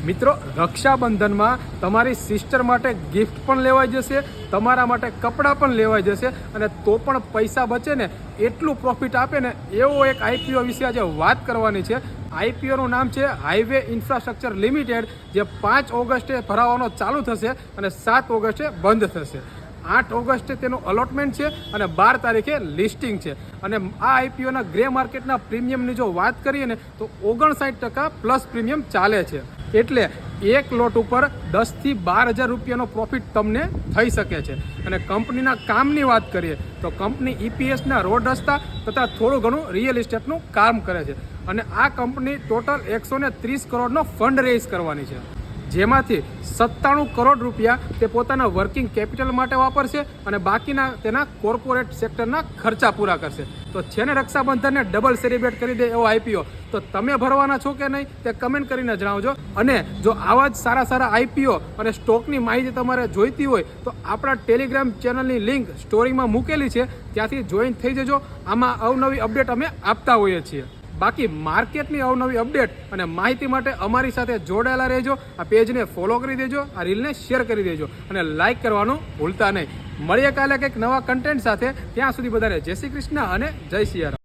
મિત્રો, રક્ષાબંધનમાં તમારી સિસ્ટર માટે ગિફ્ટ પણ લેવાઈ જશે, તમારા માટે કપડાં પણ લેવાઈ જશે, અને તો પણ પૈસા બચે ને એટલું પ્રોફિટ આપે ને એવો એક આઈપીઓ વિશે આજે વાત કરવાની છે. આઈપીઓનું નામ છે હાઈવે ઇન્ફ્રાસ્ટ્રક્ચર લિમિટેડ, જે 5 ઓગસ્ટે ભરાવાનો ચાલુ થશે અને 7 ઓગસ્ટે બંધ થશે. 8 ઓગસ્ટે તેનું અલોટમેન્ટ છે અને 12 તારીખે લિસ્ટિંગ છે. અને આ આઈપીઓના ગ્રે માર્કેટના પ્રીમિયમની જો વાત કરીએ ને તો 59% પ્લસ પ્રીમિયમ ચાલે છે. એટલે એક લોટ ઉપર 10 થી 12 હજાર રૂપિયાનો પ્રોફિટ તમને થઈ શકે છે. અને કંપનીના કામની વાત કરીએ તો કંપની ઈપીએસના રોડ રસ્તા તથા થોડું ઘણું રિયલ એસ્ટેટનું કામ કરે છે. અને આ કંપની ટોટલ 130 કરોડનો ફંડ રેઝ કરવાની છે, જેમાંથી 97 કરોડ રૂપિયા તે પોતાના વર્કિંગ કેપિટલ માટે વાપરશે અને બાકીના તેના કોર્પોરેટ સેક્ટરના ખર્ચા પૂરા કરશે. તો છે ને રક્ષાબંધનને ડબલ સેલિબ્રેટ કરી દે એવો આઈપીઓ, તો તમે ભરવાના છો કે નહીં તે કમેન્ટ કરીને જણાવજો. અને જો આવા જ સારા આઈપીઓ અને સ્ટોકની માહિતી તમારે જોઈતી હોય તો આપણા ટેલિગ્રામ ચેનલની લિંક સ્ટોરીમાં મૂકેલી છે, ત્યાંથી જોઈન થઈ જજો. આમાં અવનવી અપડેટ અમે આપતા હોઈએ છીએ. બાકી માર્કેટની અવનવી અપડેટ અને માહિતી માટે અમારી સાથે જોડાયેલા રહેજો. આ પેજને ફોલો કરી દેજો, આ રીલને શેર કરી દેજો અને લાઇક કરવાનું ભૂલતા નહીં. મળીએ કાલે કંઈક નવા કન્ટેન્ટ સાથે. ત્યાં સુધી બધાને જય શ્રી કૃષ્ણ અને જય સિયારામ.